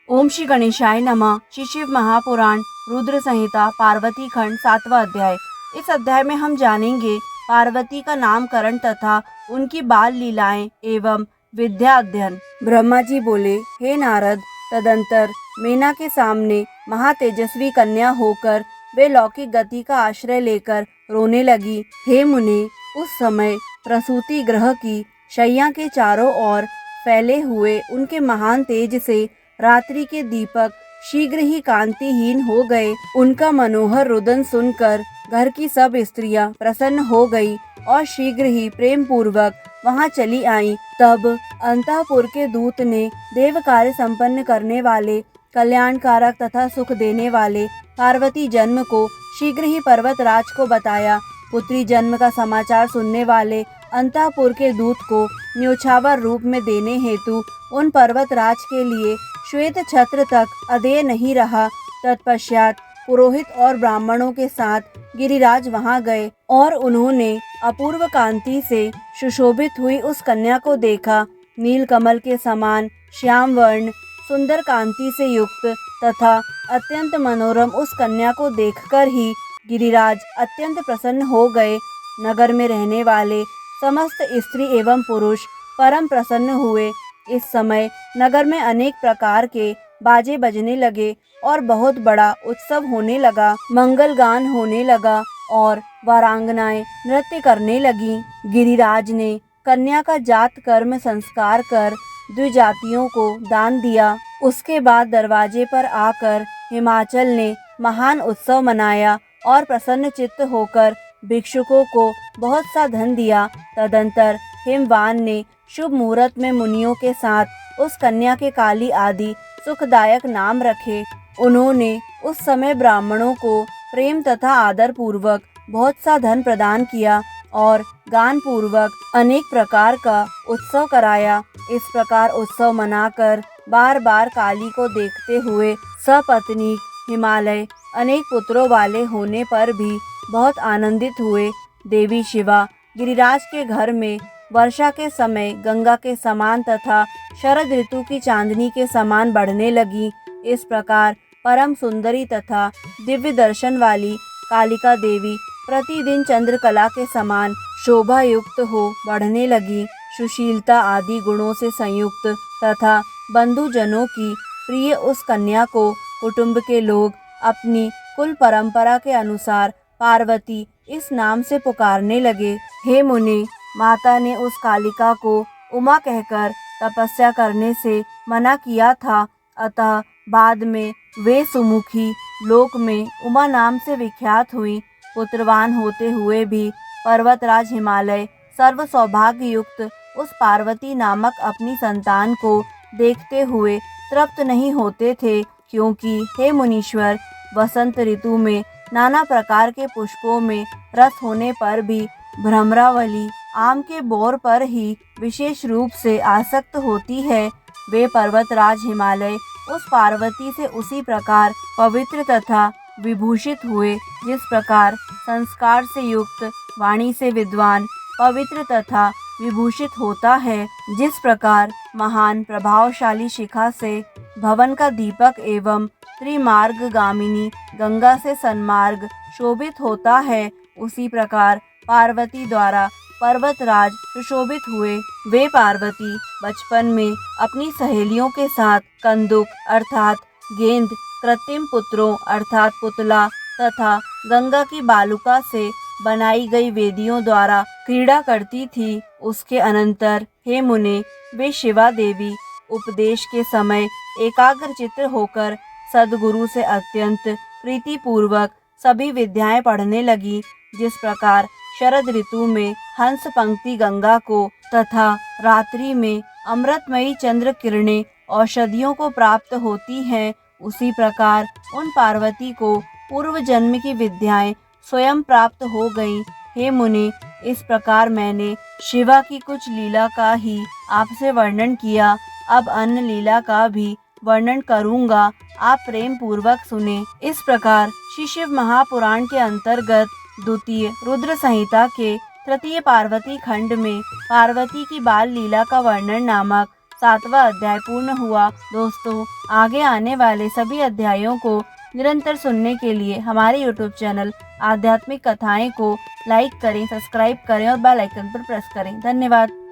ओम श्री गणेशाय नमः। श्री शिव महापुराण रुद्र संहिता पार्वती खंड 7वां अध्याय। इस अध्याय में हम जानेंगे पार्वती का नामकरण तथा उनकी बाल लीलाएं एवं विद्या अध्ययन। ब्रह्मा जी बोले, हे नारद, तदंतर मीना के सामने महातेजस्वी कन्या होकर वे लौकिक गति का आश्रय लेकर रोने लगी। हे मुने, उस समय प्रसूति ग्रह की शैया के चारों ओर फैले हुए उनके महान तेज से रात्रि के दीपक शीघ्र ही कांतिहीन हो गए। उनका मनोहर रुदन सुनकर घर की सब स्त्रियां प्रसन्न हो गई और शीघ्र ही प्रेम पूर्वक वहां चली आईं। तब अंतःपुर के दूत ने देव कार्य संपन्न करने वाले, कल्याणकारक तथा सुख देने वाले पार्वती जन्म को शीघ्र ही पर्वतराज को बताया। पुत्री जन्म का समाचार सुनने वाले अंतःपुर के दूत को न्योछावर रूप में देने हेतु उन पर्वतराज के लिए श्वेत छत्र तक अदेय नहीं रहा। तत्पश्चात पुरोहित और ब्राह्मणों के साथ गिरिराज वहां गए और उन्होंने अपूर्व कांति से सुशोभित हुई उस कन्या को देखा। नील कमल के समान श्याम वर्ण, सुंदर कांति से युक्त तथा अत्यंत मनोरम उस कन्या को देखकर ही गिरिराज अत्यंत प्रसन्न हो गए। नगर में रहने वाले समस्त स्त्री एवं पुरुष परम प्रसन्न हुए। इस समय नगर में अनेक प्रकार के बाजे बजने लगे और बहुत बड़ा उत्सव होने लगा। मंगल गान होने लगा और वारांगनाएं नृत्य करने लगीं। गिरिराज ने कन्या का जात कर्म संस्कार कर द्विजातियों को दान दिया। उसके बाद दरवाजे पर आकर हिमाचल ने महान उत्सव मनाया और प्रसन्न चित्त होकर भिक्षुकों को बहुत सा धन दिया। तदंतर हिमवान ने शुभ मुहूर्त में मुनियों के साथ उस कन्या के काली आदि सुखदायक नाम रखे। उन्होंने उस समय ब्राह्मणों को प्रेम तथा आदर पूर्वक बहुत सा धन प्रदान किया और गान पूर्वक अनेक प्रकार का उत्सव कराया। इस प्रकार उत्सव मनाकर बार बार काली को देखते हुए सपत्नीक हिमालय अनेक पुत्रों वाले होने पर भी बहुत आनंदित हुए। देवी शिवा गिरिराज के घर में वर्षा के समय गंगा के समान तथा शरद ऋतु की चांदनी के समान बढ़ने लगी। इस प्रकार परम सुंदरी तथा दिव्य दर्शन वाली कालिका देवी प्रतिदिन चंद्रकला के समान शोभा युक्त हो बढ़ने लगी। सुशीलता आदि गुणों से संयुक्त तथा बंधुजनों की प्रिय उस कन्या को कुटुंब के लोग अपनी कुल परंपरा के अनुसार पार्वती इस नाम से पुकारने लगे। हे मुने, माता ने उस कालिका को उमा कहकर तपस्या करने से मना किया था, अतः बाद में वे सुमुखी लोक में उमा नाम से विख्यात हुई। पुत्रवान होते हुए भी पर्वतराज हिमालय सर्व सौभाग्य युक्त उस पार्वती नामक अपनी संतान को देखते हुए तृप्त नहीं होते थे, क्योंकि हे मुनीश्वर, वसंत ऋतु में नाना प्रकार के पुष्पों में रस होने पर भी भ्रमरावली आम के बोर पर ही विशेष रूप से आसक्त होती है। वे पर्वतराज हिमालय उस पार्वती से उसी प्रकार पवित्र तथा विभूषित हुए जिस प्रकार संस्कार से युक्त वाणी से विद्वान पवित्र तथा विभूषित होता है। जिस प्रकार महान प्रभावशाली शिखा से भवन का दीपक एवं त्रिमार्ग गामिनी गंगा से सन्मार्ग शोभित होता है, उसी प्रकार पार्वती द्वारा पर्वतराज सुशोभित हुए। वे पार्वती बचपन में अपनी सहेलियों के साथ कंदुक अर्थात गेंद, कृत्रिम पुत्रों अर्थात पुतला तथा गंगा की बालुका से बनाई गई वेदियों द्वारा क्रीड़ा करती थी। उसके अनंतर हे मुने, वे शिवा देवी उपदेश के समय एकाग्र चित्त होकर सद्गुरु से अत्यंत प्रीतिपूर्वक सभी विद्याएं पढ़ने लगी। जिस प्रकार शरद ऋतु में हंस पंक्ति गंगा को तथा रात्रि में अमृतमयी चंद्र किरणें औषधियों को प्राप्त होती हैं, उसी प्रकार उन पार्वती को पूर्व जन्म की विद्याएं स्वयं प्राप्त हो गईं। हे मुने, इस प्रकार मैंने शिवा की कुछ लीला का ही आपसे वर्णन किया। अब अन्य लीला का भी वर्णन करूंगा, आप प्रेम पूर्वक सुने। इस प्रकार श्री शिव महापुराण के अंतर्गत द्वितीय रुद्र संहिता के तृतीय पार्वती खंड में पार्वती की बाल लीला का वर्णन नामक 7वां अध्याय पूर्ण हुआ। दोस्तों, आगे आने वाले सभी अध्यायों को निरंतर सुनने के लिए हमारे YouTube चैनल आध्यात्मिक कथाएं को लाइक करें, सब्सक्राइब करें और बेल आइकन पर प्रेस करें। धन्यवाद।